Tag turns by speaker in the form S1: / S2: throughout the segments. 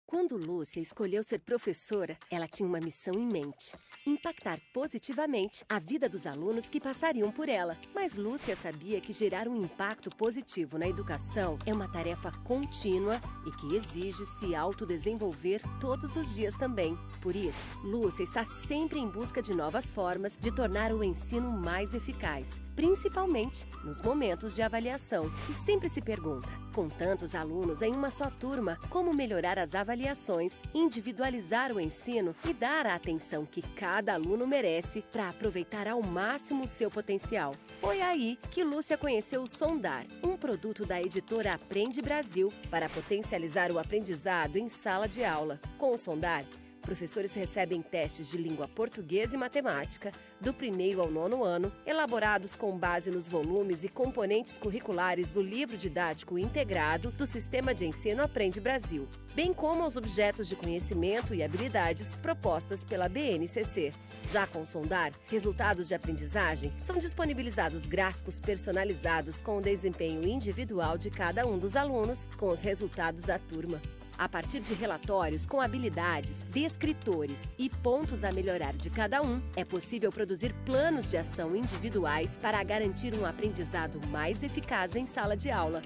S1: Quando Lúcia escolheu ser professora, ela tinha uma missão em mente: impactar positivamente a vida dos alunos que passariam por ela. Mas Lúcia sabia que gerar um impacto positivo na educação é uma tarefa contínua e que exige se autodesenvolver todos os dias também. Por isso, Lúcia está sempre em busca de novas formas de tornar o ensino mais eficaz, principalmente nos momentos de avaliação. E sempre se pergunta, com tantos alunos em uma só turma, como melhorar as avaliações, individualizar o ensino e dar a atenção que cada aluno merece para aproveitar ao máximo o seu potencial. Foi aí que Lúcia conheceu o Sondar, um produto da editora Aprende Brasil para potencializar o aprendizado em sala de aula. Com o Sondar, professores recebem testes de língua portuguesa e matemática, do 1º ao 9º ano, elaborados com base nos volumes e componentes curriculares do livro didático integrado do Sistema de Ensino Aprende Brasil, bem como aos objetos de conhecimento e habilidades propostas pela BNCC. Já com o Sondar, resultados de aprendizagem, são disponibilizados gráficos personalizados com o desempenho individual de cada um dos alunos, com os resultados da turma. A partir de relatórios com habilidades, descritores e pontos a melhorar de cada um, é possível produzir planos de ação individuais para garantir um aprendizado mais eficaz em sala de aula.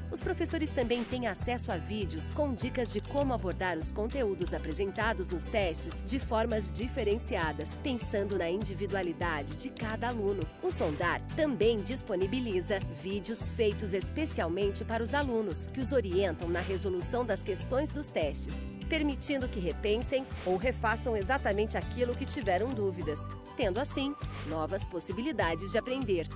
S1: Os professores também têm acesso a vídeos com dicas de como abordar os conteúdos apresentados nos testes de formas diferenciadas, pensando na individualidade de cada aluno. O Sondar também disponibiliza vídeos feitos especialmente para os alunos, que os orientam na resolução das questões dos testes, permitindo que repensem ou refaçam exatamente aquilo que tiveram dúvidas, tendo assim novas possibilidades de aprender.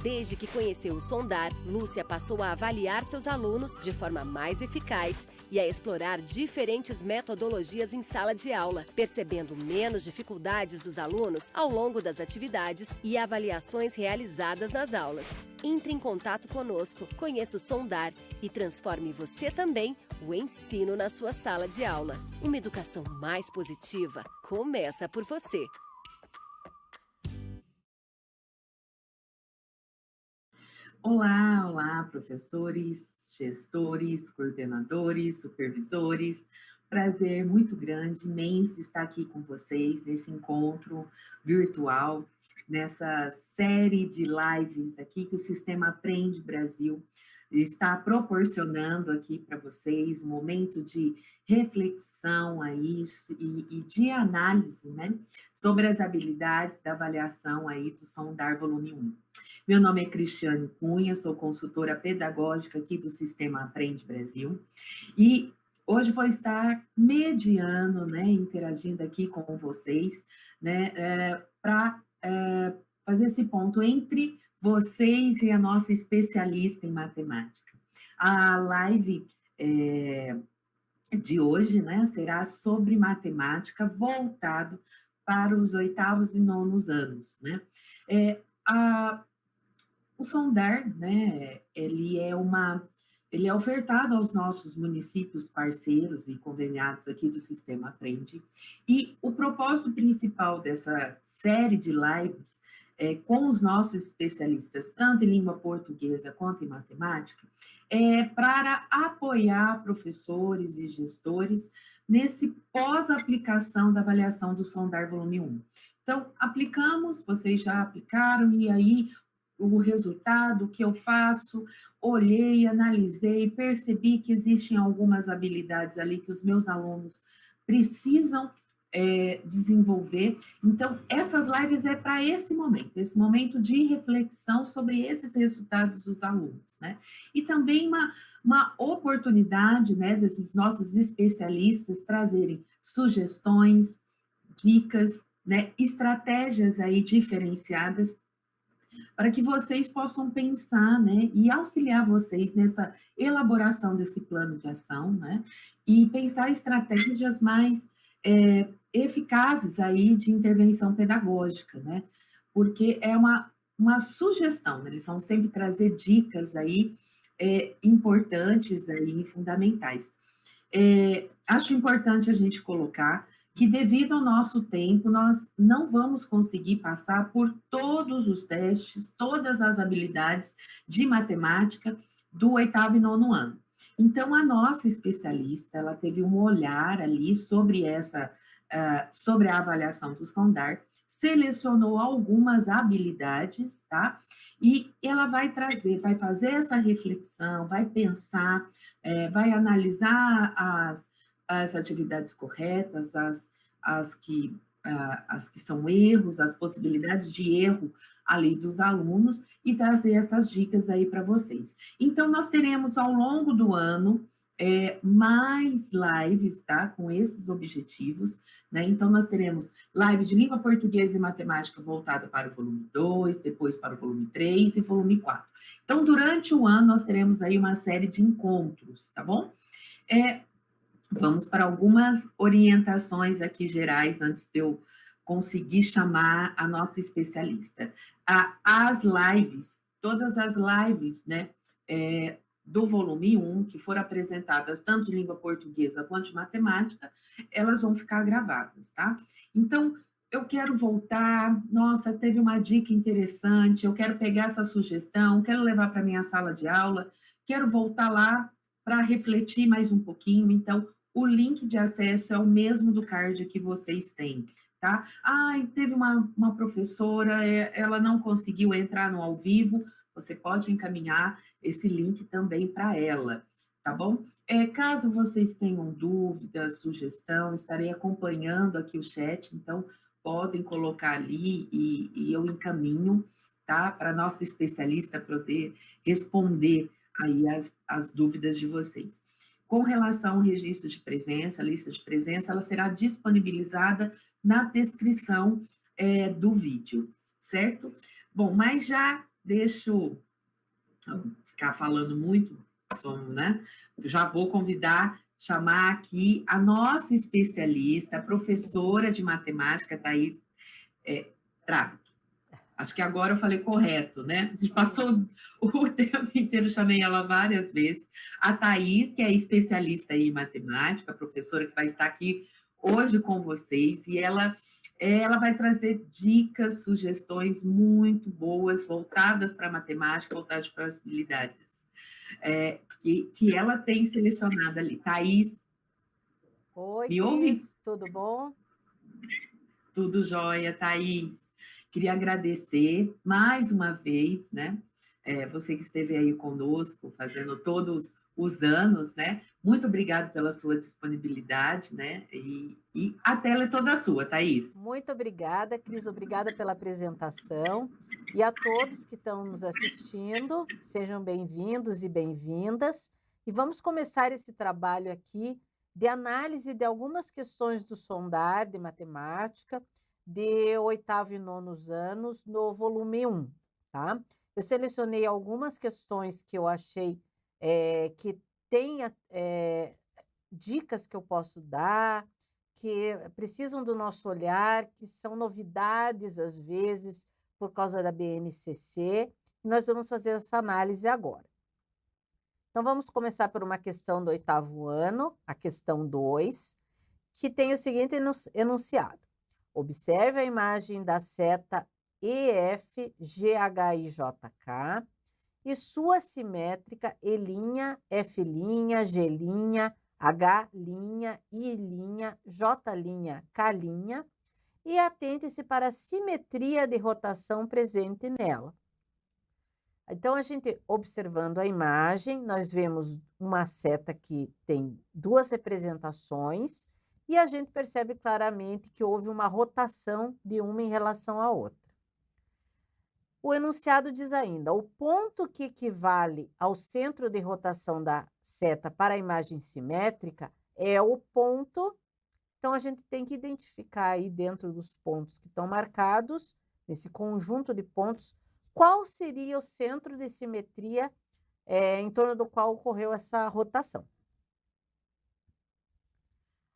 S1: Desde que conheceu o Sondar, Lúcia passou a avaliar seus alunos de forma mais eficaz e a explorar diferentes metodologias em sala de aula, percebendo menos dificuldades dos alunos ao longo das atividades e avaliações realizadas nas aulas. Entre em contato conosco, conheça o Sondar e transforme você também o ensino na sua sala de aula. Uma educação mais positiva começa por você.
S2: Olá, olá, professores, gestores, coordenadores, supervisores. Prazer muito grande, imenso estar aqui com vocês nesse encontro virtual, nessa série de lives aqui que o Sistema Aprende Brasil está proporcionando aqui para vocês, um momento de reflexão aí e de análise, né, sobre as habilidades da avaliação aí do Sondar Volume 1. Meu nome é Cristiane Cunha, sou consultora pedagógica aqui do Sistema Aprende Brasil, e hoje vou estar mediando, né, interagindo aqui com vocês, né, para fazer esse ponto entre vocês e a nossa especialista em matemática. A live de hoje, né, será sobre matemática voltado para os 8º e 9º anos, né. O Sondar, né, ele é ofertado aos nossos municípios parceiros e conveniados aqui do Sistema Aprende, e o propósito principal dessa série de lives com os nossos especialistas, tanto em língua portuguesa quanto em matemática, é para apoiar professores e gestores nesse pós-aplicação da avaliação do Sondar Volume 1. Então, aplicamos, vocês já aplicaram, e aí o resultado, o que eu faço, olhei, analisei, percebi que existem algumas habilidades ali que os meus alunos precisam desenvolver. Então, essas lives é para esse momento de reflexão sobre esses resultados dos alunos, né? E também uma oportunidade, né, desses nossos especialistas trazerem sugestões, dicas, né, estratégias aí diferenciadas para que vocês possam pensar, né, e auxiliar vocês nessa elaboração desse plano de ação, né, e pensar estratégias mais eficazes aí de intervenção pedagógica, né, porque é uma sugestão, né, eles vão sempre trazer dicas aí importantes aí, fundamentais. Acho importante a gente colocar que, devido ao nosso tempo, nós não vamos conseguir passar por todos os testes, todas as habilidades de matemática do 8º e 9º ano. Então, a nossa especialista, ela teve um olhar ali sobre a avaliação do sondar, selecionou algumas habilidades, tá? E ela vai trazer, vai fazer essa reflexão, vai pensar, vai analisar as atividades corretas, as que, as que são erros, as possibilidades de erro ali dos alunos e trazer essas dicas aí para vocês. Então, nós teremos ao longo do ano mais lives, tá? Com esses objetivos, né? Então, nós teremos live de língua portuguesa e matemática voltada para o volume 2, depois para o volume 3 e volume 4. Então, durante o ano, nós teremos aí uma série de encontros, tá bom? Vamos para algumas orientações aqui gerais antes de eu conseguir chamar a nossa especialista. As lives, todas as lives, né, do volume 1, que foram apresentadas tanto de língua portuguesa quanto de matemática, elas vão ficar gravadas, tá? Então, eu quero voltar, nossa, teve uma dica interessante, eu quero pegar essa sugestão, quero levar para minha sala de aula, quero voltar lá para refletir mais um pouquinho, então, o link de acesso é o mesmo do card que vocês têm, tá? Teve uma professora, ela não conseguiu entrar no ao vivo, você pode encaminhar esse link também para ela, tá bom? Caso vocês tenham dúvidas, sugestão, estarei acompanhando aqui o chat, então podem colocar ali e eu encaminho, tá? Para a nossa especialista poder responder aí as dúvidas de vocês. Com relação ao registro de presença, a lista de presença, ela será disponibilizada na descrição do vídeo, certo? Bom, mas já deixo ficar falando muito, né? Já vou chamar aqui a nossa especialista, a professora de matemática, Thaís Trábico. Acho que agora eu falei correto, né?
S3: Sim.
S2: Passou o tempo inteiro, chamei ela várias vezes. A Thaís, que é especialista em matemática, professora que vai estar aqui hoje com vocês, e ela vai trazer dicas, sugestões muito boas, voltadas para a matemática, voltadas para as habilidades, que ela tem selecionado ali. Thaís,
S3: Oi,
S2: me ouve?
S3: Cris, tudo bom?
S2: Tudo jóia, Thaís. Queria agradecer mais uma vez, né? Você que esteve aí conosco, fazendo todos os anos, né? Muito obrigada pela sua disponibilidade, né? E a tela é toda sua, Thaís.
S3: Muito obrigada, Cris, obrigada pela apresentação. E a todos que estão nos assistindo, sejam bem-vindos e bem-vindas. E vamos começar esse trabalho aqui de análise de algumas questões do sondar de matemática de 8º e 9º anos no volume 1, tá? Eu selecionei algumas questões que eu achei que tenha dicas que eu posso dar, que precisam do nosso olhar, que são novidades, às vezes, por causa da BNCC, e nós vamos fazer essa análise agora. Então, vamos começar por uma questão do 8º ano, a questão 2, que tem o seguinte enunciado. Observe a imagem da seta EFGHIJK e sua simétrica E', F', G', H', I', J', K', e atente-se para a simetria de rotação presente nela. Então, a gente, observando a imagem, nós vemos uma seta que tem duas representações e a gente percebe claramente que houve uma rotação de uma em relação à outra. O enunciado diz ainda, o ponto que equivale ao centro de rotação da seta para a imagem simétrica é o ponto. Então, a gente tem que identificar aí dentro dos pontos que estão marcados, nesse conjunto de pontos, qual seria o centro de simetria em torno do qual ocorreu essa rotação.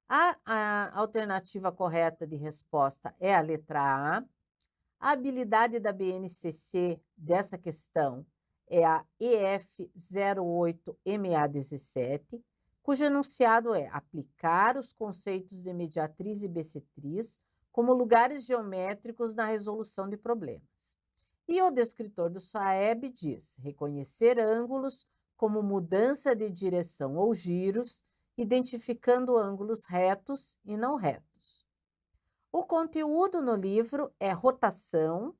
S3: A alternativa correta de resposta é a letra A. A habilidade da BNCC dessa questão é a EF08MA17, cujo enunciado é aplicar os conceitos de mediatriz e bissetriz como lugares geométricos na resolução de problemas. E o descritor do SAEB diz reconhecer ângulos como mudança de direção ou giros, identificando ângulos retos e não retos. O conteúdo no livro é Rotação,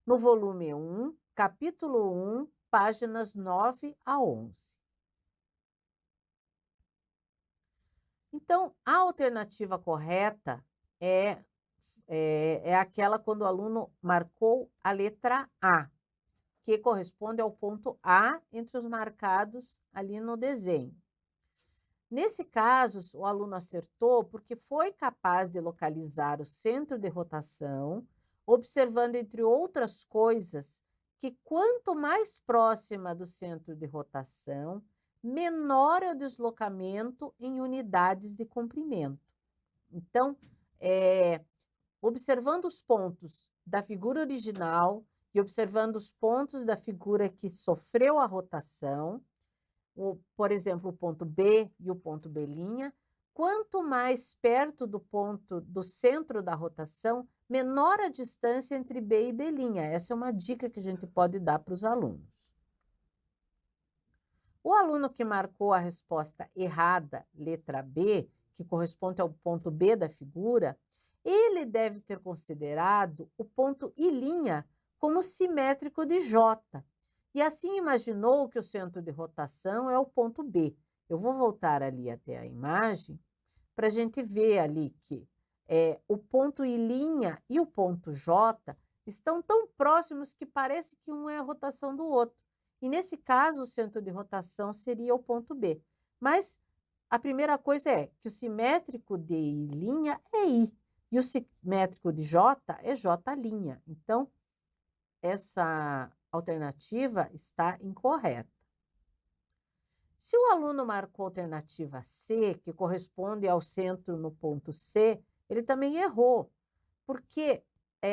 S3: no volume 1, capítulo 1, páginas 9 a 11. Então, a alternativa correta é aquela quando o aluno marcou a letra A, que corresponde ao ponto A entre os marcados ali no desenho. Nesse caso, o aluno acertou porque foi capaz de localizar o centro de rotação, observando, entre outras coisas, que quanto mais próxima do centro de rotação, menor é o deslocamento em unidades de comprimento. Então, observando os pontos da figura original e observando os pontos da figura que sofreu a rotação, por exemplo, o ponto B e o ponto B', quanto mais perto do ponto do centro da rotação, menor a distância entre B e B'. Essa é uma dica que a gente pode dar para os alunos. O aluno que marcou a resposta errada, letra B, que corresponde ao ponto B da figura, ele deve ter considerado o ponto I' como simétrico de J, e assim imaginou que o centro de rotação é o ponto B. Eu vou voltar ali até a imagem para a gente ver ali que o ponto I' e o ponto J estão tão próximos que parece que um é a rotação do outro. E nesse caso, o centro de rotação seria o ponto B. Mas a primeira coisa é que o simétrico de I' é I e o simétrico de J é J'. Então, essa alternativa está incorreta. Se o aluno marcou a alternativa C, que corresponde ao centro no ponto C, ele também errou, porque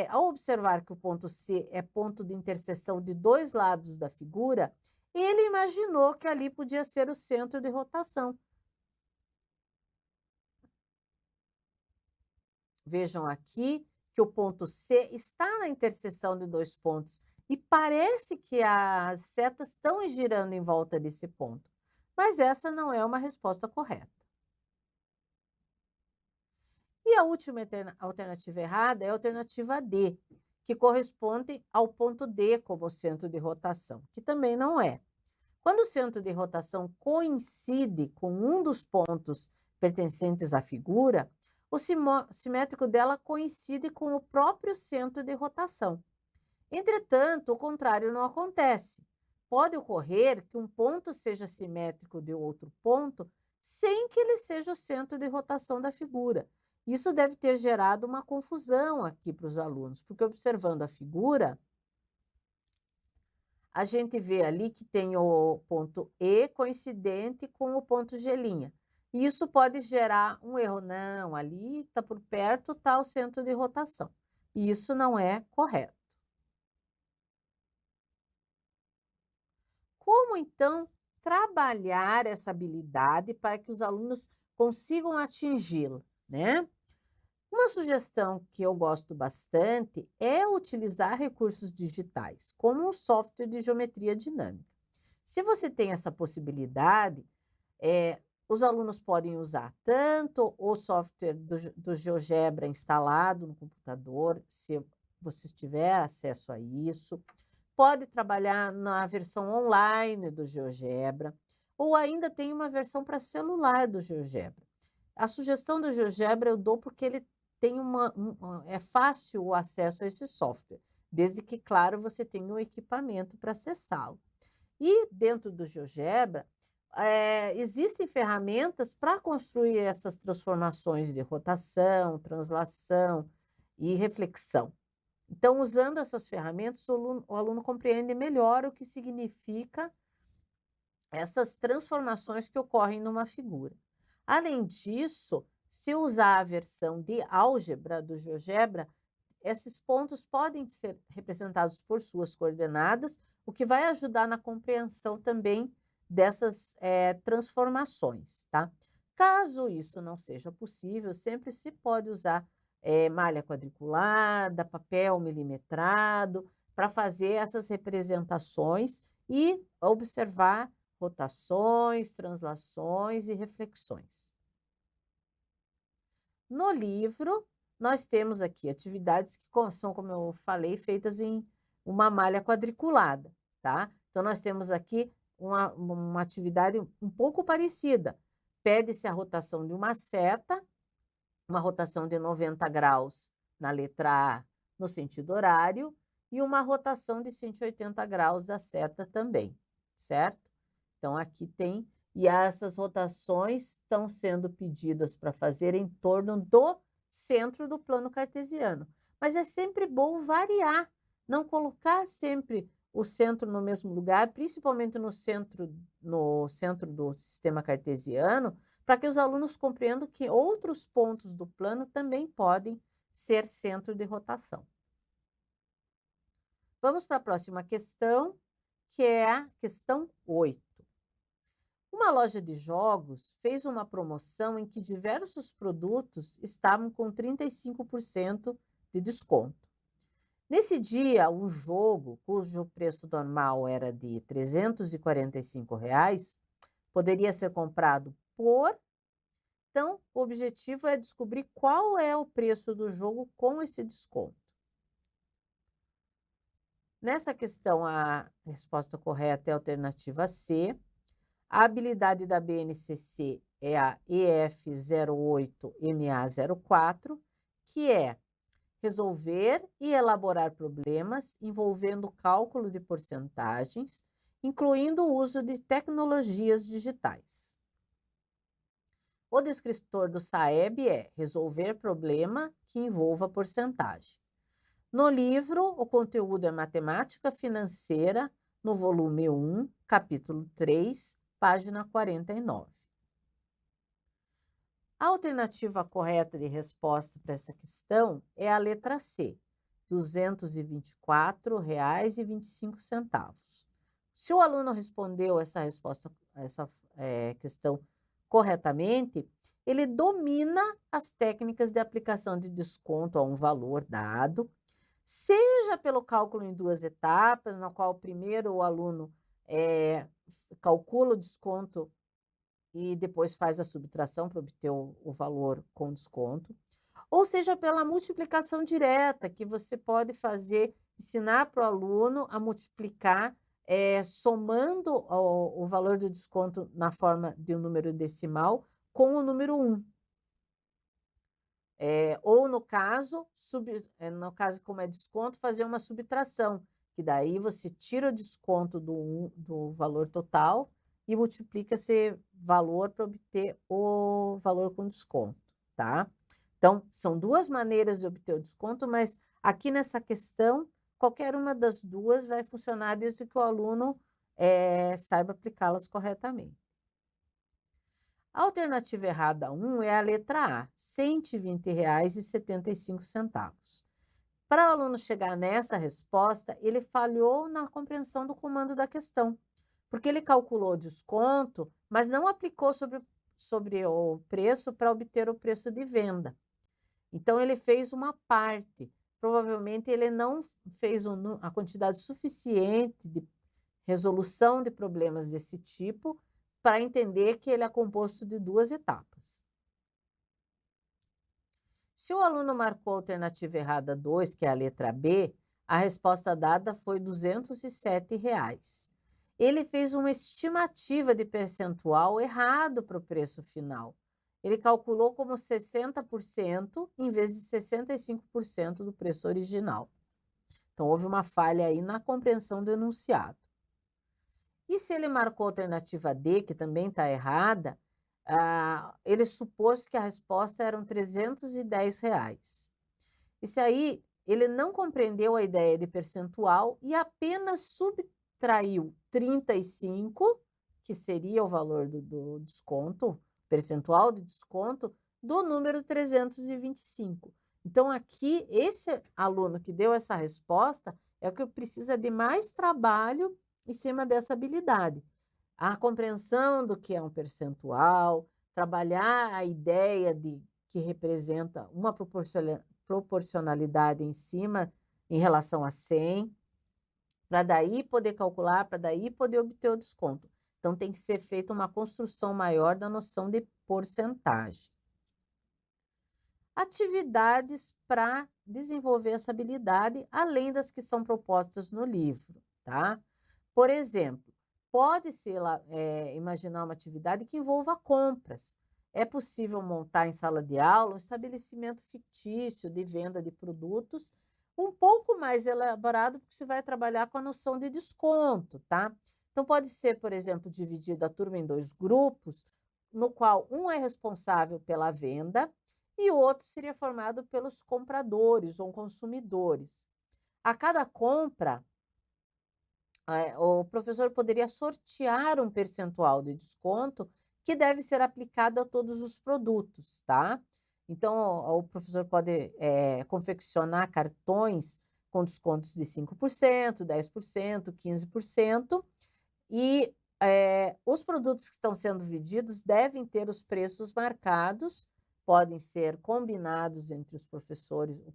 S3: ao observar que o ponto C é ponto de interseção de dois lados da figura, ele imaginou que ali podia ser o centro de rotação. Vejam aqui que o ponto C está na interseção de dois pontos e parece que as setas estão girando em volta desse ponto, mas essa não é uma resposta correta. E a última alternativa errada é a alternativa D, que corresponde ao ponto D como centro de rotação, que também não é. Quando o centro de rotação coincide com um dos pontos pertencentes à figura, o simétrico dela coincide com o próprio centro de rotação. Entretanto, o contrário não acontece. Pode ocorrer que um ponto seja simétrico de outro ponto sem que ele seja o centro de rotação da figura. Isso deve ter gerado uma confusão aqui para os alunos, porque observando a figura, a gente vê ali que tem o ponto E coincidente com o ponto G'. E isso pode gerar um erro. Não, ali está por perto, está o centro de rotação. E isso não é correto. Como, então, trabalhar essa habilidade para que os alunos consigam atingi-la, né? Uma sugestão que eu gosto bastante é utilizar recursos digitais, como um software de geometria dinâmica. Se você tem essa possibilidade, os alunos podem usar tanto o software do GeoGebra instalado no computador, se você tiver acesso a isso, pode trabalhar na versão online do GeoGebra, ou ainda tem uma versão para celular do GeoGebra. A sugestão do GeoGebra eu dou porque ele tem é fácil o acesso a esse software, desde que, claro, você tenha o equipamento para acessá-lo. E dentro do GeoGebra, existem ferramentas para construir essas transformações de rotação, translação e reflexão. Então, usando essas ferramentas, o aluno compreende melhor o que significa essas transformações que ocorrem numa figura. Além disso, se usar a versão de álgebra do GeoGebra, esses pontos podem ser representados por suas coordenadas, o que vai ajudar na compreensão também dessas transformações, tá? Caso isso não seja possível, sempre se pode usar malha quadriculada, papel milimetrado, para fazer essas representações e observar rotações, translações e reflexões. No livro, nós temos aqui atividades que são, como eu falei, feitas em uma malha quadriculada, tá? Então, nós temos aqui uma atividade um pouco parecida. Pede-se a rotação de uma seta, uma rotação de 90 graus na letra A no sentido horário e uma rotação de 180 graus da seta também, certo? Então, aqui tem, e essas rotações estão sendo pedidas para fazer em torno do centro do plano cartesiano. Mas é sempre bom variar, não colocar sempre o centro no mesmo lugar, principalmente no centro do sistema cartesiano, para que os alunos compreendam que outros pontos do plano também podem ser centro de rotação. Vamos para a próxima questão, que é a questão 8. Uma loja de jogos fez uma promoção em que diversos produtos estavam com 35% de desconto. Nesse dia, um jogo, cujo preço normal era de R$ 345, poderia ser comprado por... Então, o objetivo é descobrir qual é o preço do jogo com esse desconto. Nessa questão, a resposta correta é a alternativa C. A habilidade da BNCC é a EF08MA04, que é resolver e elaborar problemas envolvendo cálculo de porcentagens, incluindo o uso de tecnologias digitais. O descritor do SAEB é resolver problema que envolva porcentagem. No livro, o conteúdo é matemática financeira, no volume 1, capítulo 3, página 49. A alternativa correta de resposta para essa questão é a letra C, R$ 224,25. Se o aluno respondeu essa questão corretamente, ele domina as técnicas de aplicação de desconto a um valor dado, seja pelo cálculo em duas etapas, na qual primeiro o aluno calcula o desconto e depois faz a subtração para obter o valor com desconto, ou seja pela multiplicação direta, que você pode ensinar para o aluno a multiplicar somando o valor do desconto na forma de um número decimal com o número 1. Ou no caso, como é desconto, fazer uma subtração, que daí você tira o desconto do valor total e multiplica esse valor para obter o valor com desconto, tá? Então, são duas maneiras de obter o desconto, mas aqui nessa questão, qualquer uma das duas vai funcionar desde que o aluno saiba aplicá-las corretamente. A alternativa errada 1 é a letra A, R$ 120,75. Para o aluno chegar nessa resposta, ele falhou na compreensão do comando da questão, porque ele calculou o desconto, mas não aplicou sobre o preço para obter o preço de venda. Então, ele fez uma parte. Provavelmente, ele não fez a quantidade suficiente de resolução de problemas desse tipo para entender que ele é composto de duas etapas. Se o aluno marcou a alternativa errada 2, que é a letra B, a resposta dada foi R$ 207. Ele fez uma estimativa de percentual errado para o preço final. Ele calculou como 60% em vez de 65% do preço original. Então, houve uma falha aí na compreensão do enunciado. E se ele marcou a alternativa D, que também está errada, ele supôs que a resposta eram R$ 310. Isso aí, ele não compreendeu a ideia de percentual e apenas subtraiu 35, que seria o valor do desconto, percentual de desconto, do número 325. Então, aqui, esse aluno que deu essa resposta é o que precisa de mais trabalho em cima dessa habilidade. A compreensão do que é um percentual, trabalhar a ideia que representa uma proporcionalidade em relação a 100, para daí poder calcular, para daí poder obter o desconto. Então, tem que ser feita uma construção maior da noção de porcentagem. Atividades para desenvolver essa habilidade, além das que são propostas no livro, tá? Por exemplo, pode-se imaginar uma atividade que envolva compras. É possível montar em sala de aula um estabelecimento fictício de venda de produtos, um pouco mais elaborado, porque você vai trabalhar com a noção de desconto, tá? Então, pode ser, por exemplo, dividido a turma em 2 grupos, no qual um é responsável pela venda e o outro seria formado pelos compradores ou consumidores. A cada compra, o professor poderia sortear um percentual de desconto que deve ser aplicado a todos os produtos, tá? Então, o professor pode confeccionar cartões com descontos de 5%, 10%, 15%, e os produtos que estão sendo vendidos devem ter os preços marcados, podem ser combinados entre o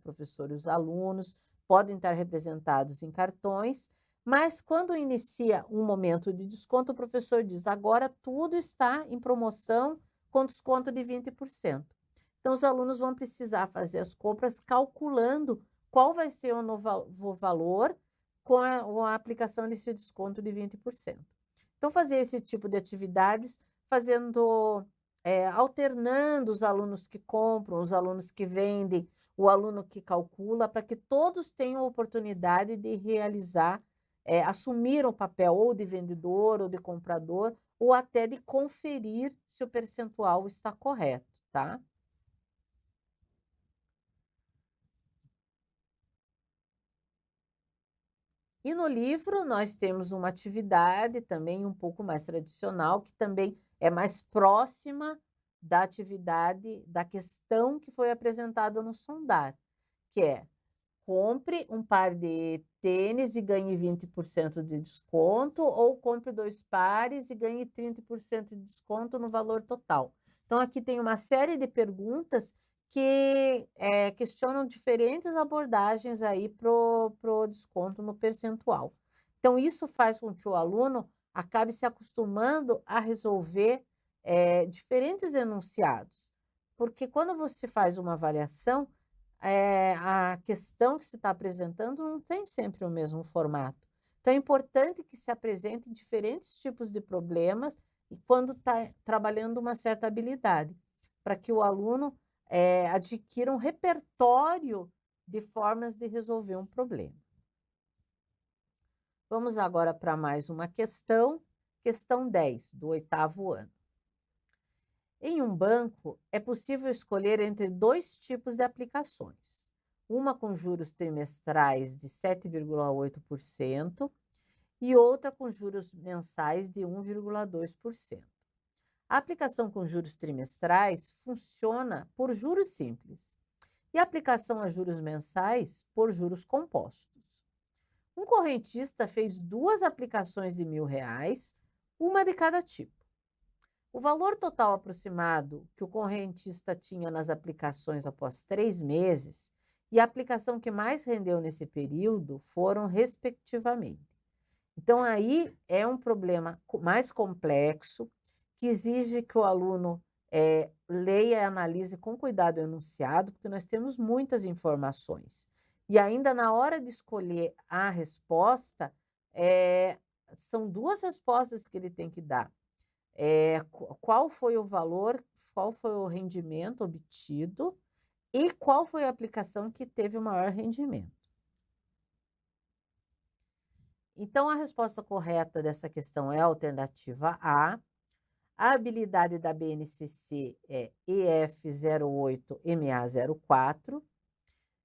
S3: professor e os alunos, podem estar representados em cartões, mas quando inicia um momento de desconto, o professor diz: agora tudo está em promoção com desconto de 20%. Então, os alunos vão precisar fazer as compras calculando qual vai ser o novo valor com a aplicação desse desconto de 20%. Então, fazer esse tipo de atividades, alternando os alunos que compram, os alunos que vendem, o aluno que calcula, para que todos tenham a oportunidade de realizar, assumir o papel ou de vendedor ou de comprador, ou até de conferir se o percentual está correto, tá? E no livro nós temos uma atividade também um pouco mais tradicional, que também é mais próxima da atividade, da questão que foi apresentada no sondar, que é: compre um par de tênis e ganhe 20% de desconto, ou compre 2 pares e ganhe 30% de desconto no valor total. Então, aqui tem uma série de perguntas que questionam diferentes abordagens aí pro desconto no percentual. Então, isso faz com que o aluno acabe se acostumando a resolver diferentes enunciados, porque quando você faz uma avaliação, a questão que se está apresentando não tem sempre o mesmo formato. Então, é importante que se apresente diferentes tipos de problemas e quando está trabalhando uma certa habilidade, para que o aluno adquira um repertório de formas de resolver um problema. Vamos agora para mais uma questão 10, do 8º ano. Em um banco, é possível escolher entre 2 tipos de aplicações, uma com juros trimestrais de 7,8% e outra com juros mensais de 1,2%. A aplicação com juros trimestrais funciona por juros simples e a aplicação a juros mensais por juros compostos. Um correntista fez 2 aplicações de R$1.000, uma de cada tipo. O valor total aproximado que o correntista tinha nas aplicações após 3 meses e a aplicação que mais rendeu nesse período foram respectivamente. Então, aí é um problema mais complexo, que exige que o aluno leia e analise com cuidado o enunciado, porque nós temos muitas informações. E ainda na hora de escolher a resposta, são 2 respostas que ele tem que dar. Qual foi o valor, qual foi o rendimento obtido e qual foi a aplicação que teve o maior rendimento. Então, a resposta correta dessa questão é a alternativa A. A habilidade da BNCC é EF08MA04.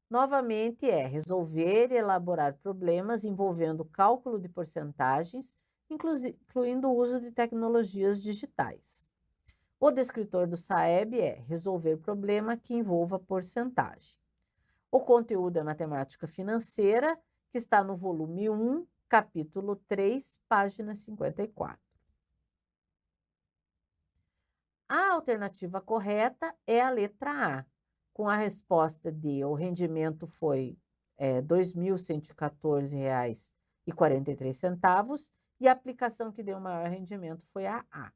S3: Novamente, resolver e elaborar problemas envolvendo cálculo de porcentagens, incluindo o uso de tecnologias digitais. O descritor do SAEB é resolver problema que envolva porcentagem. O conteúdo é matemática financeira, que está no volume 1, capítulo 3, página 54. A alternativa correta é a letra A, com a resposta de o rendimento foi R$ 2.114,43 e a aplicação que deu maior rendimento foi a A.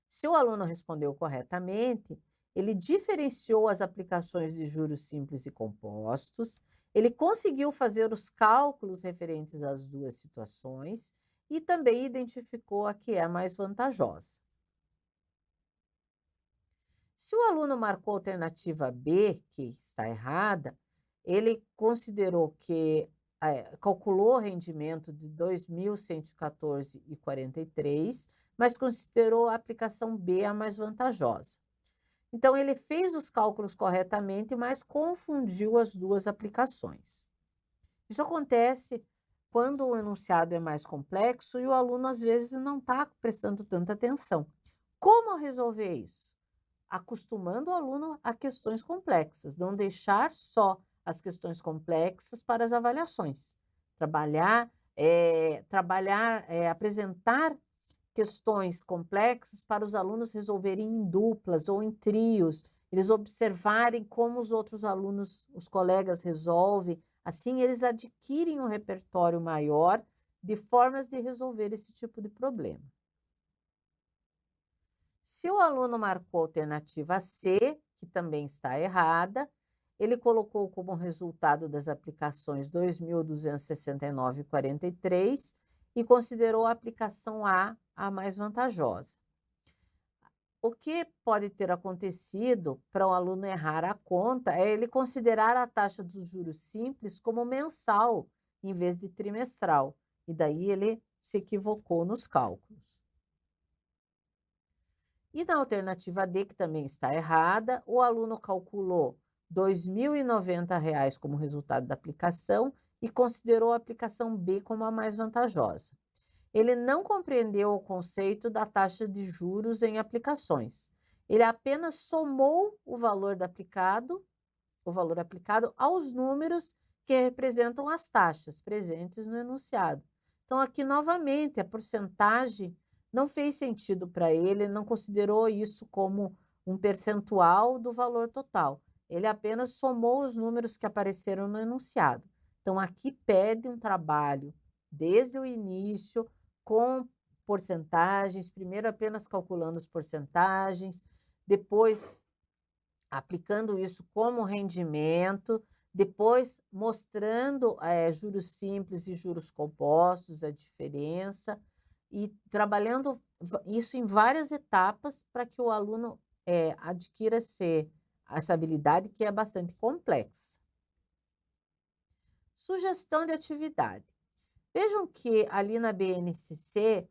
S3: Se o aluno respondeu corretamente, ele diferenciou as aplicações de juros simples e compostos, ele conseguiu fazer os cálculos referentes às duas situações e também identificou a que é mais vantajosa. Se o aluno marcou a alternativa B, que está errada, ele considerou que calculou o rendimento de 2.114,43, mas considerou a aplicação B a mais vantajosa. Então, ele fez os cálculos corretamente, mas confundiu as duas aplicações. Isso acontece quando o enunciado é mais complexo e o aluno, às vezes, não está prestando tanta atenção. Como resolver isso? Acostumando o aluno a questões complexas, não deixar só as questões complexas para as avaliações. Apresentar questões complexas para os alunos resolverem em duplas ou em trios, eles observarem como os outros alunos, os colegas resolvem, assim eles adquirem um repertório maior de formas de resolver esse tipo de problema. Se o aluno marcou a alternativa C, que também está errada, ele colocou como resultado das aplicações 2.269,43 e considerou a aplicação A a mais vantajosa. O que pode ter acontecido para o aluno errar a conta é ele considerar a taxa dos juros simples como mensal em vez de trimestral, e daí ele se equivocou nos cálculos. E na alternativa D, que também está errada, o aluno calculou R$ 2.090 como resultado da aplicação e considerou a aplicação B como a mais vantajosa. Ele não compreendeu o conceito da taxa de juros em aplicações. Ele apenas somou o valor aplicado aos números que representam as taxas presentes no enunciado. Então, aqui, novamente, a porcentagem não fez sentido para ele, não considerou isso como um percentual do valor total. Ele apenas somou os números que apareceram no enunciado. Então, aqui pede um trabalho desde o início, com porcentagens, primeiro apenas calculando as porcentagens, depois aplicando isso como rendimento, depois mostrando juros simples e juros compostos, a diferença, e trabalhando isso em várias etapas para que o aluno adquira essa habilidade que é bastante complexa. Sugestão de atividade. Vejam que ali na BNCC,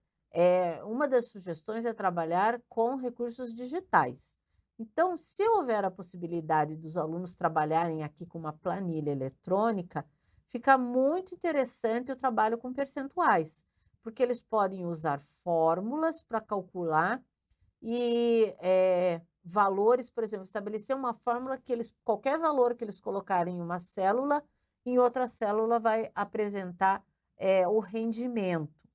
S3: uma das sugestões é trabalhar com recursos digitais. Então, se houver a possibilidade dos alunos trabalharem aqui com uma planilha eletrônica, fica muito interessante o trabalho com percentuais, porque eles podem usar fórmulas para calcular e valores, por exemplo, estabelecer uma fórmula que qualquer valor que eles colocarem em uma célula, em outra célula vai apresentar o rendimento.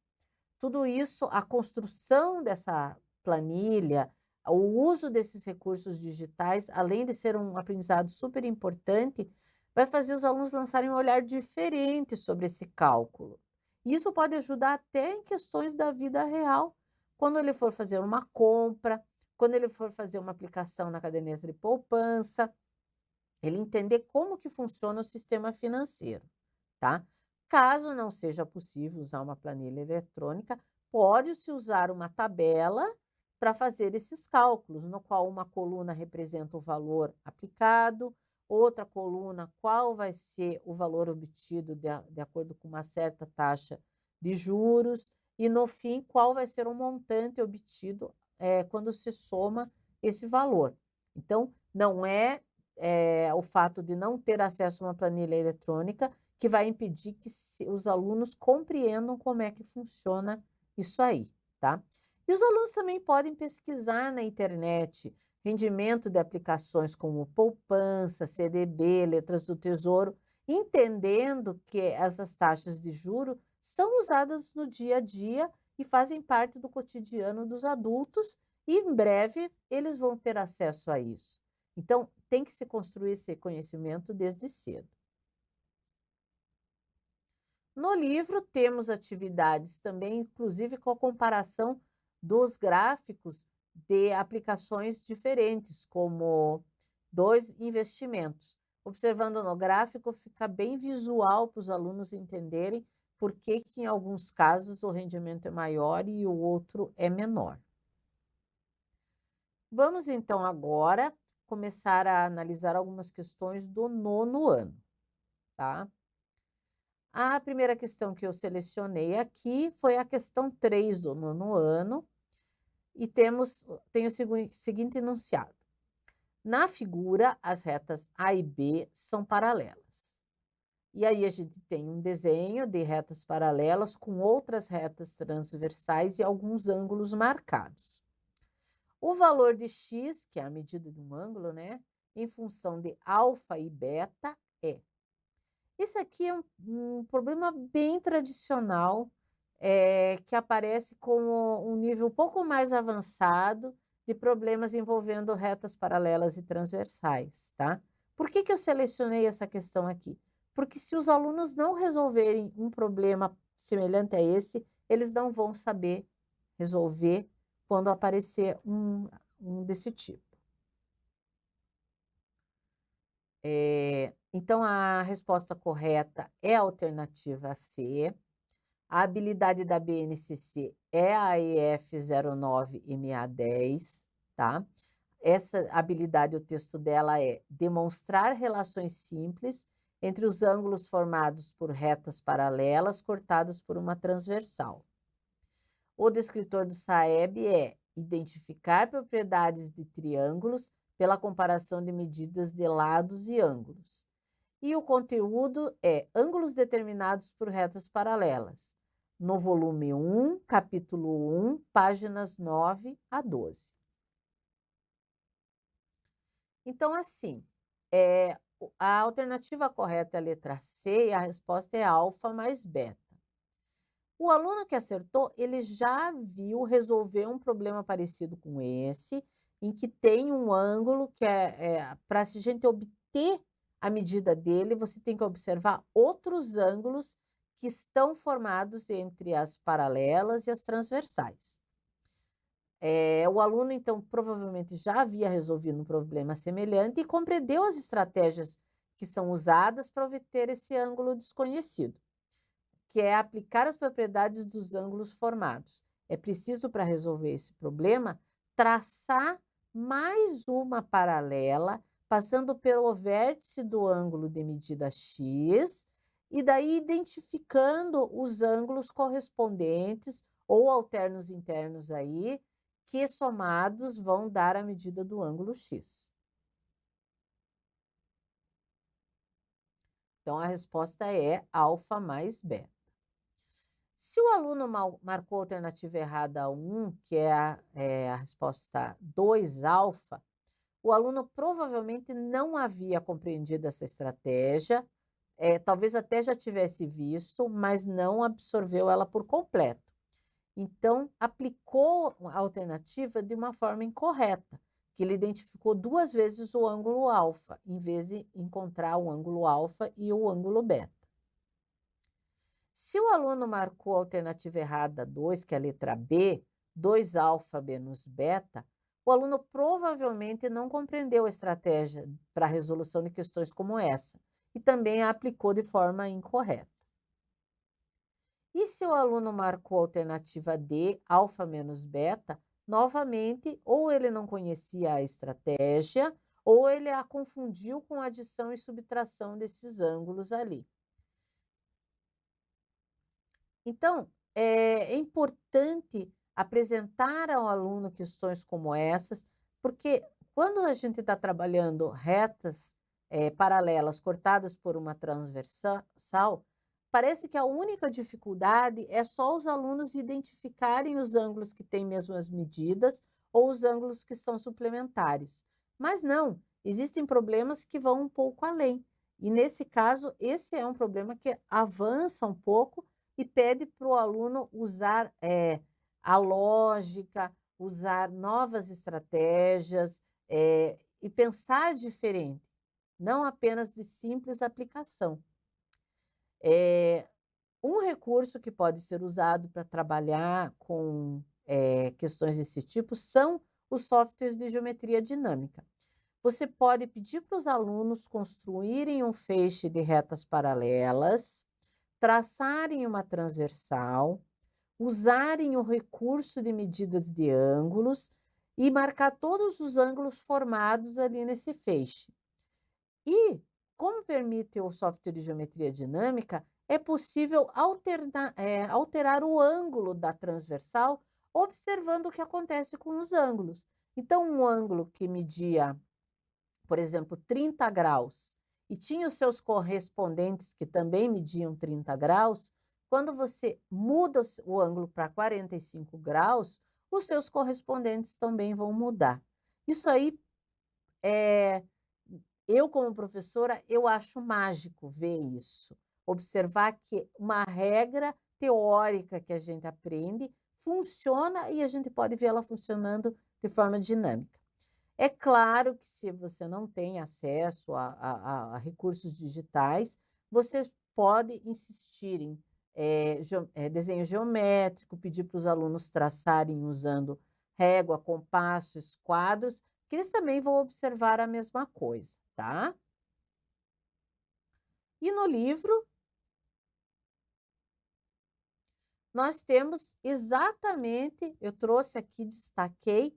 S3: Tudo isso, a construção dessa planilha, o uso desses recursos digitais, além de ser um aprendizado super importante, vai fazer os alunos lançarem um olhar diferente sobre esse cálculo. Isso pode ajudar até em questões da vida real, quando ele for fazer uma compra, quando ele for fazer uma aplicação na caderneta de poupança, ele entender como que funciona o sistema financeiro, tá? Caso não seja possível usar uma planilha eletrônica, pode-se usar uma tabela para fazer esses cálculos, no qual uma coluna representa o valor aplicado, outra coluna qual vai ser o valor obtido de acordo com uma certa taxa de juros, e no fim qual vai ser o montante obtido quando se soma esse valor. Então, não é o fato de não ter acesso a uma planilha eletrônica que vai impedir que os alunos compreendam como é que funciona isso aí, tá? E os alunos também podem pesquisar na internet rendimento de aplicações como poupança, CDB, letras do Tesouro, entendendo que essas taxas de juro são usadas no dia a dia e fazem parte do cotidiano dos adultos, e em breve eles vão ter acesso a isso. Então, tem que se construir esse conhecimento desde cedo. No livro temos atividades também, inclusive com a comparação dos gráficos de aplicações diferentes, como 2 investimentos. Observando no gráfico, fica bem visual para os alunos entenderem por que que em alguns casos o rendimento é maior e o outro é menor. Vamos então agora começar a analisar algumas questões do 9º ano, tá? A primeira questão que eu selecionei aqui foi a questão 3 do 9º ano e tem o seguinte enunciado. Na figura, as retas A e B são paralelas. E aí a gente tem um desenho de retas paralelas com outras retas transversais e alguns ângulos marcados. O valor de x, que é a medida de um ângulo, né, em função de alfa e beta, é. Esse aqui é um problema bem tradicional, que aparece como um nível um pouco mais avançado de problemas envolvendo retas paralelas e transversais, tá? Por que que eu selecionei essa questão aqui? Porque se os alunos não resolverem um problema semelhante a esse, eles não vão saber resolver quando aparecer um desse tipo. Então, a resposta correta é a alternativa C. A habilidade da BNCC é a EF 09MA10, tá? Essa habilidade, o texto dela é demonstrar relações simples entre os ângulos formados por retas paralelas cortadas por uma transversal. O descritor do SAEB é identificar propriedades de triângulos pela comparação de medidas de lados e ângulos. E o conteúdo é ângulos determinados por retas paralelas, no volume 1, capítulo 1, páginas 9 a 12. Então, assim, a alternativa correta é a letra C e a resposta é alfa mais beta. O aluno que acertou, ele já viu resolver um problema parecido com esse, em que tem um ângulo que para a gente obter a medida dele, você tem que observar outros ângulos que estão formados entre as paralelas e as transversais. O aluno, então, provavelmente já havia resolvido um problema semelhante e compreendeu as estratégias que são usadas para obter esse ângulo desconhecido, que é aplicar as propriedades dos ângulos formados. É preciso, para resolver esse problema, traçar mais uma paralela, passando pelo vértice do ângulo de medida x, e daí identificando os ângulos correspondentes ou alternos internos aí, que somados vão dar a medida do ângulo x. Então, a resposta é alfa mais beta. Se o aluno marcou a alternativa errada 1, que é a resposta 2 alfa, o aluno provavelmente não havia compreendido essa estratégia, talvez até já tivesse visto, mas não absorveu ela por completo. Então, aplicou a alternativa de uma forma incorreta, que ele identificou 2 vezes o ângulo alfa, em vez de encontrar o ângulo alfa e o ângulo beta. Se o aluno marcou a alternativa errada 2, que é a letra B, 2 alfa menos beta, o aluno provavelmente não compreendeu a estratégia para a resolução de questões como essa e também a aplicou de forma incorreta. E se o aluno marcou a alternativa D, alfa menos beta, novamente, ou ele não conhecia a estratégia, ou ele a confundiu com adição e subtração desses ângulos ali. Então, é importante apresentar ao aluno questões como essas, porque quando a gente está trabalhando retas paralelas cortadas por uma transversal, parece que a única dificuldade é só os alunos identificarem os ângulos que têm mesmas medidas ou os ângulos que são suplementares. Mas não, existem problemas que vão um pouco além. E nesse caso, esse é um problema que avança um pouco e pede para o aluno usar a lógica, usar novas estratégias e pensar diferente, não apenas de simples aplicação. Um recurso que pode ser usado para trabalhar com questões desse tipo são os softwares de geometria dinâmica. Você pode pedir para os alunos construírem um feixe de retas paralelas, traçarem uma transversal, usarem o recurso de medidas de ângulos e marcar todos os ângulos formados ali nesse feixe. E, como permite o software de geometria dinâmica, é possível alterar o ângulo da transversal observando o que acontece com os ângulos. Então, um ângulo que media, por exemplo, 30 graus e tinha os seus correspondentes que também mediam 30 graus, quando você muda o ângulo para 45 graus, os seus correspondentes também vão mudar. Isso aí, eu como professora, eu acho mágico ver isso. Observar que uma regra teórica que a gente aprende funciona e a gente pode ver ela funcionando de forma dinâmica. É claro que se você não tem acesso a recursos digitais, você pode insistir em desenho geométrico, pedir para os alunos traçarem usando régua, compasso, esquadros, que eles também vão observar a mesma coisa, tá? E no livro, nós temos exatamente, eu trouxe aqui, destaquei,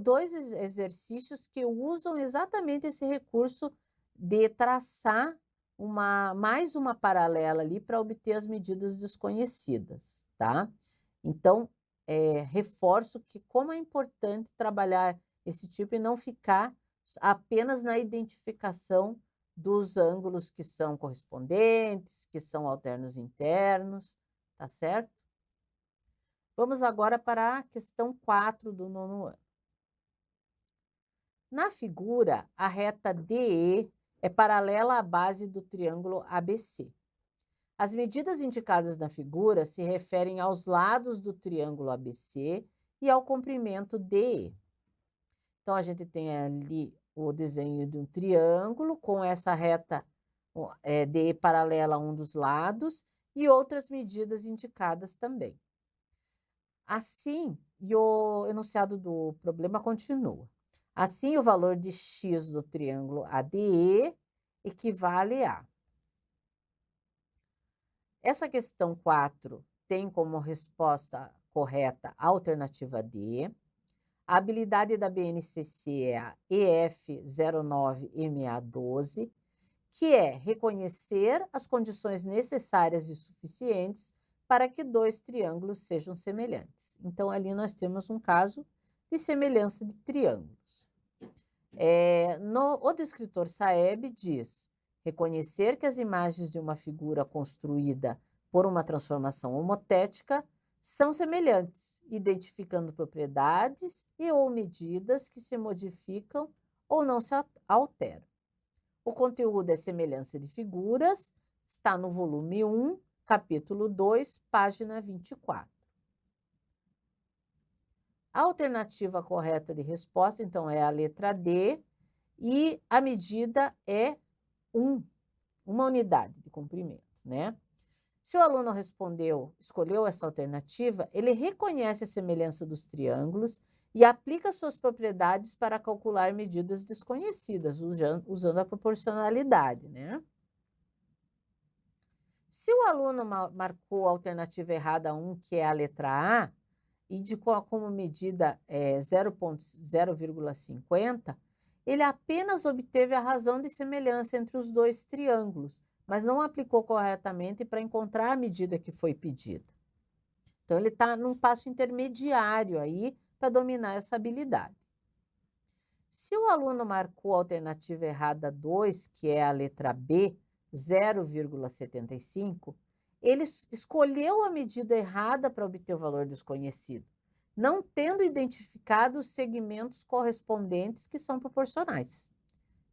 S3: dois exercícios que usam exatamente esse recurso de traçar mais uma paralela ali para obter as medidas desconhecidas, tá? Então, reforço que como é importante trabalhar esse tipo e não ficar apenas na identificação dos ângulos que são correspondentes, que são alternos internos, tá certo? Vamos agora para a questão 4 do 9º ano. Na figura, a reta DE é paralela à base do triângulo ABC. As medidas indicadas na figura se referem aos lados do triângulo ABC e ao comprimento DE. Então, a gente tem ali o desenho de um triângulo com essa reta DE paralela a um dos lados e outras medidas indicadas também. Assim, e o enunciado do problema continua. Assim, o valor de x do triângulo ADE equivale a... Essa questão 4 tem como resposta correta a alternativa D. A habilidade da BNCC é a EF09MA12, que é reconhecer as condições necessárias e suficientes para que dois triângulos sejam semelhantes. Então, ali nós temos um caso de semelhança de triângulos. O descritor Saeb diz: reconhecer que as imagens de uma figura construída por uma transformação homotética são semelhantes, identificando propriedades e ou medidas que se modificam ou não se alteram. O conteúdo é semelhança de figuras, está no volume 1, capítulo 2, página 24. A alternativa correta de resposta, então, é a letra D, e a medida é uma unidade de comprimento, né? Se o aluno escolheu essa alternativa, ele reconhece a semelhança dos triângulos e aplica suas propriedades para calcular medidas desconhecidas, usando a proporcionalidade, né? Se o aluno marcou a alternativa errada 1, que é a letra A, e indicou como medida 0,50, ele apenas obteve a razão de semelhança entre os dois triângulos, mas não aplicou corretamente para encontrar a medida que foi pedida. Então, ele está num passo intermediário aí para dominar essa habilidade. Se o aluno marcou a alternativa errada 2, que é a letra B, 0,75, ele escolheu a medida errada para obter o valor desconhecido, não tendo identificado os segmentos correspondentes que são proporcionais.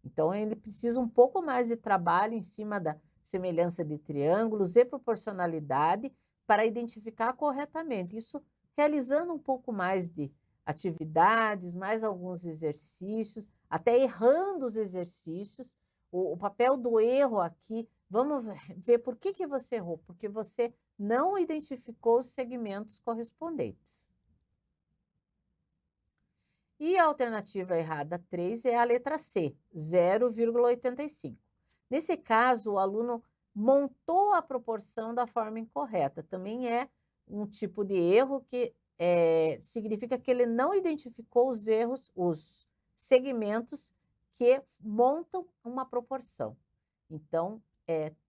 S3: Então, ele precisa um pouco mais de trabalho em cima da semelhança de triângulos e proporcionalidade para identificar corretamente. Isso realizando um pouco mais de atividades, mais alguns exercícios, até errando os exercícios. O papel do erro aqui Vamos ver por que você errou. Porque você não identificou os segmentos correspondentes. E a alternativa errada 3 é a letra C, 0,85. Nesse caso, o aluno montou a proporção da forma incorreta. Também é um tipo de erro que significa que ele não identificou os erros, os segmentos que montam uma proporção. Então,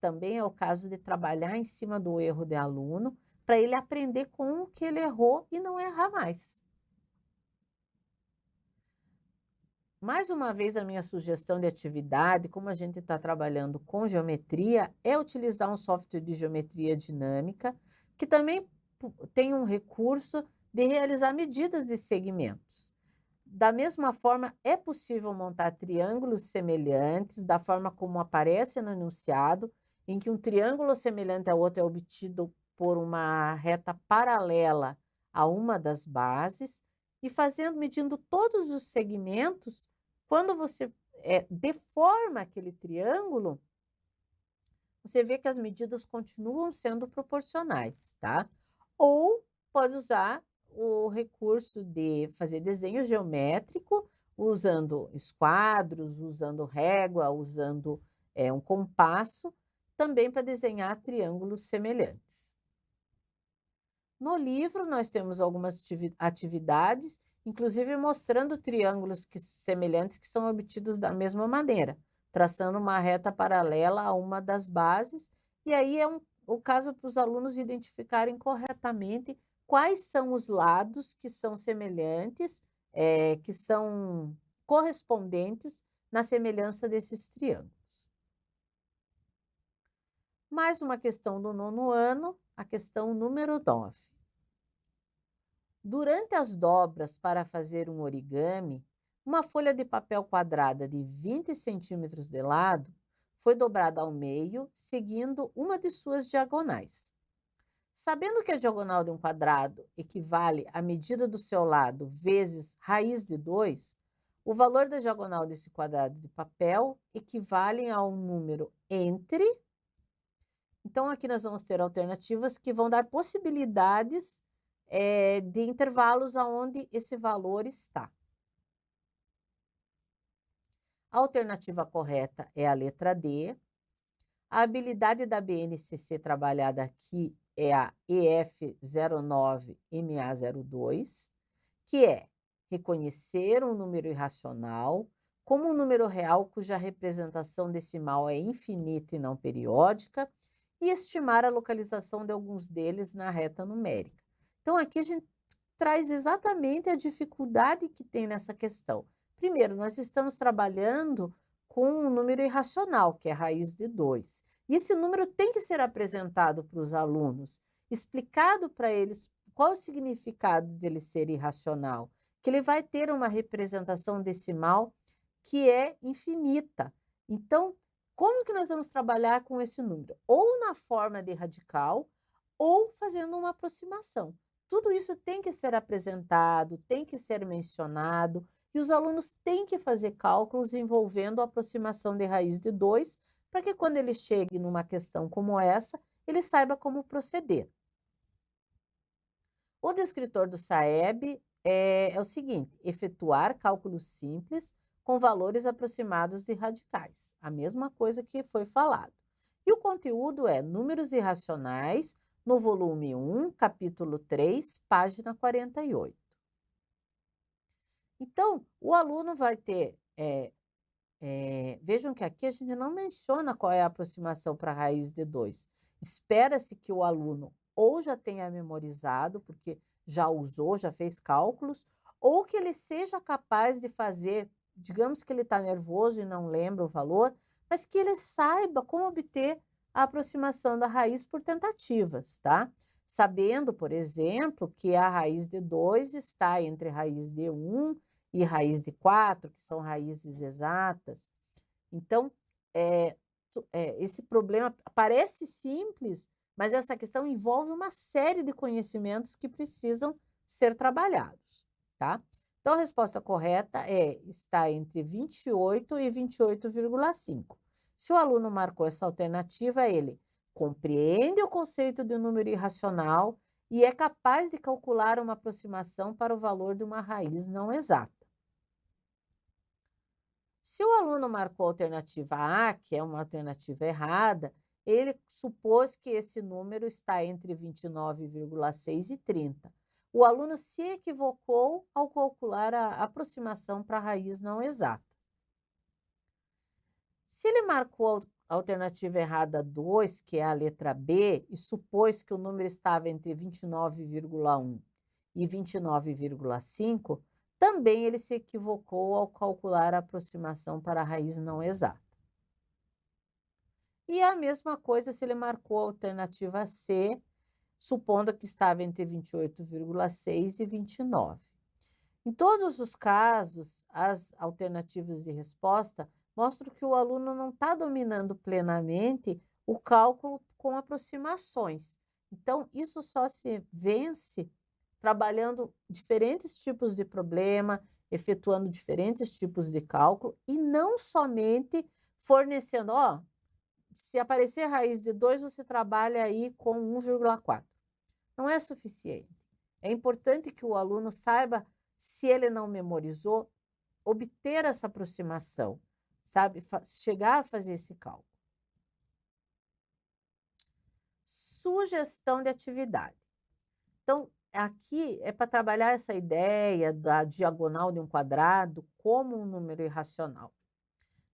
S3: também é o caso de trabalhar em cima do erro de aluno para ele aprender com o que ele errou e não errar mais. Mais uma vez, a minha sugestão de atividade, como a gente está trabalhando com geometria, é utilizar um software de geometria dinâmica, que também tem um recurso de realizar medidas de segmentos. Da mesma forma, é possível montar triângulos semelhantes, da forma como aparece no enunciado, em que um triângulo semelhante ao outro é obtido por uma reta paralela a uma das bases, e medindo todos os segmentos, quando você deforma aquele triângulo, você vê que as medidas continuam sendo proporcionais, tá? Ou pode usar o recurso de fazer desenho geométrico, usando esquadros, usando régua, usando um compasso, também para desenhar triângulos semelhantes. No livro, nós temos algumas atividades, inclusive mostrando triângulos semelhantes que são obtidos da mesma maneira, traçando uma reta paralela a uma das bases, e aí é o caso para os alunos identificarem corretamente quais são os lados que são semelhantes, que são correspondentes na semelhança desses triângulos. Mais uma questão do 9º ano, a questão número 9. Durante as dobras para fazer um origami, uma folha de papel quadrada de 20 centímetros de lado foi dobrada ao meio, seguindo uma de suas diagonais. Sabendo que a diagonal de um quadrado equivale à medida do seu lado vezes raiz de 2, o valor da diagonal desse quadrado de papel equivale a um número entre... Então, aqui nós vamos ter alternativas que vão dar possibilidades de intervalos aonde esse valor está. A alternativa correta é a letra D. A habilidade da BNCC trabalhada aqui é a EF09MA02, que é reconhecer um número irracional como um número real cuja representação decimal é infinita e não periódica, e estimar a localização de alguns deles na reta numérica. Então, aqui a gente traz exatamente a dificuldade que tem nessa questão. Primeiro, nós estamos trabalhando com um número irracional, que é a raiz de 2. E esse número tem que ser apresentado para os alunos, explicado para eles qual o significado dele ser irracional, que ele vai ter uma representação decimal que é infinita. Então, como que nós vamos trabalhar com esse número? Ou na forma de radical, ou fazendo uma aproximação. Tudo isso tem que ser apresentado, tem que ser mencionado, e os alunos têm que fazer cálculos envolvendo a aproximação de raiz de 2, para que quando ele chegue numa questão como essa, ele saiba como proceder. O descritor do SAEB é o seguinte: efetuar cálculos simples com valores aproximados de radicais, a mesma coisa que foi falado. E o conteúdo é números irracionais, no volume 1, capítulo 3, página 48. Então, o aluno vai ter... vejam que aqui a gente não menciona qual é a aproximação para a raiz de 2. Espera-se que o aluno ou já tenha memorizado, porque já usou, já fez cálculos, ou que ele seja capaz de fazer, digamos que ele está nervoso e não lembra o valor, mas que ele saiba como obter a aproximação da raiz por tentativas, tá? Sabendo, por exemplo, que a raiz de 2 está entre raiz de 1 e raiz de 4, que são raízes exatas. Então, esse problema parece simples, mas essa questão envolve uma série de conhecimentos que precisam ser trabalhados, tá? Então, a resposta correta está entre 28 e 28,5. Se o aluno marcou essa alternativa, ele compreende o conceito de um número irracional e é capaz de calcular uma aproximação para o valor de uma raiz não exata. Se o aluno marcou a alternativa A, que é uma alternativa errada, ele supôs que esse número está entre 29,6 e 30. O aluno se equivocou ao calcular a aproximação para a raiz não exata. Se ele marcou a alternativa errada 2, que é a letra B, e supôs que o número estava entre 29,1 e 29,5, também ele se equivocou ao calcular a aproximação para a raiz não exata. E a mesma coisa se ele marcou a alternativa C, supondo que estava entre 28,6 e 29. Em todos os casos, as alternativas de resposta mostram que o aluno não está dominando plenamente o cálculo com aproximações. Então, isso só se vence trabalhando diferentes tipos de problema, efetuando diferentes tipos de cálculo e não somente fornecendo, se aparecer raiz de 2, você trabalha aí com 1,4. Não é suficiente. É importante que o aluno saiba, se ele não memorizou, obter essa aproximação, sabe? Chegar a fazer esse cálculo. Sugestão de atividade. Então, aqui é para trabalhar essa ideia da diagonal de um quadrado como um número irracional.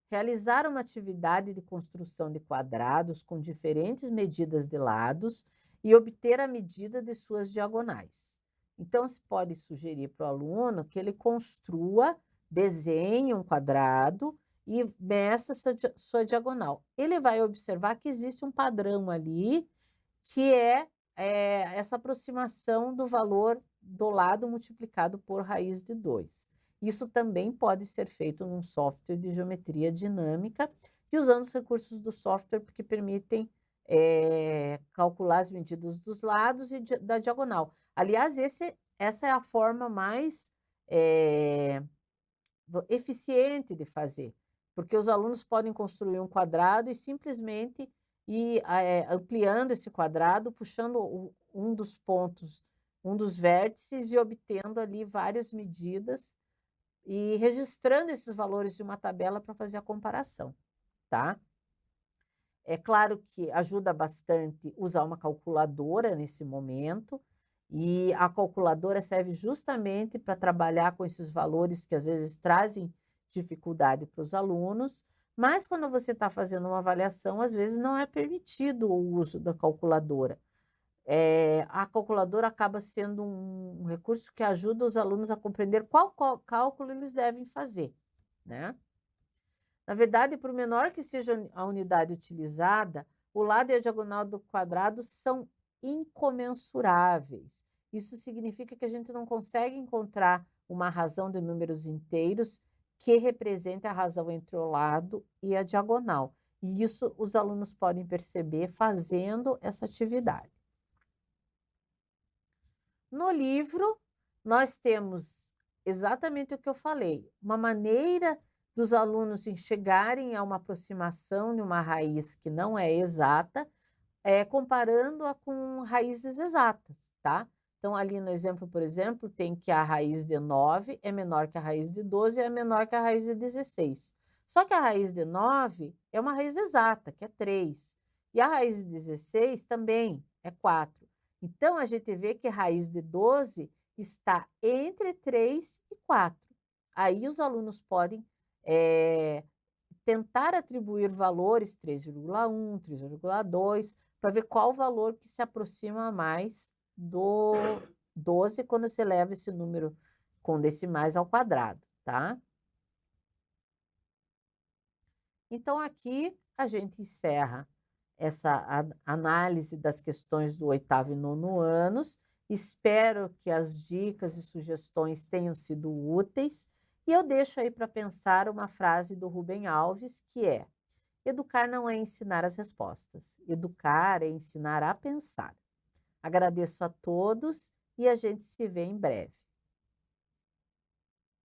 S3: Realizar uma atividade de construção de quadrados com diferentes medidas de lados e obter a medida de suas diagonais. Então, se pode sugerir para o aluno que ele construa, desenhe um quadrado e meça sua diagonal. Ele vai observar que existe um padrão ali, que é essa aproximação do valor do lado multiplicado por raiz de 2. Isso também pode ser feito num software de geometria dinâmica e usando os recursos do software que permitem calcular as medidas dos lados e da diagonal. Aliás, essa é a forma mais eficiente de fazer, porque os alunos podem construir um quadrado e simplesmente ir ampliando esse quadrado, puxando um dos pontos, um dos vértices e obtendo ali várias medidas e registrando esses valores de uma tabela para fazer a comparação, tá? É claro que ajuda bastante usar uma calculadora nesse momento, e a calculadora serve justamente para trabalhar com esses valores que às vezes trazem dificuldade para os alunos, mas quando você está fazendo uma avaliação, às vezes não é permitido o uso da calculadora. A calculadora acaba sendo um recurso que ajuda os alunos a compreender qual cálculo eles devem fazer, né? Na verdade, por menor que seja a unidade utilizada, o lado e a diagonal do quadrado são incomensuráveis. Isso significa que a gente não consegue encontrar uma razão de números inteiros que represente a razão entre o lado e a diagonal. E isso os alunos podem perceber fazendo essa atividade. No livro, nós temos exatamente o que eu falei, uma maneira dos alunos chegarem a uma aproximação de uma raiz que não é exata, comparando-a com raízes exatas, tá? Então, ali no exemplo, por exemplo, tem que a raiz de 9 é menor que a raiz de 12 e é menor que a raiz de 16. Só que a raiz de 9 é uma raiz exata, que é 3. E a raiz de 16 também é 4. Então, a gente vê que a raiz de 12 está entre 3 e 4. Aí os alunos podem tentar atribuir valores 3,1, 3,2, para ver qual valor que se aproxima mais do 12 quando você leva esse número com decimais ao quadrado, tá? Então, aqui a gente encerra essa análise das questões do 8º e 9º anos. Espero que as dicas e sugestões tenham sido úteis. E eu deixo aí para pensar uma frase do Rubem Alves, que é: educar não é ensinar as respostas, educar é ensinar a pensar. Agradeço a todos e a gente se vê em breve.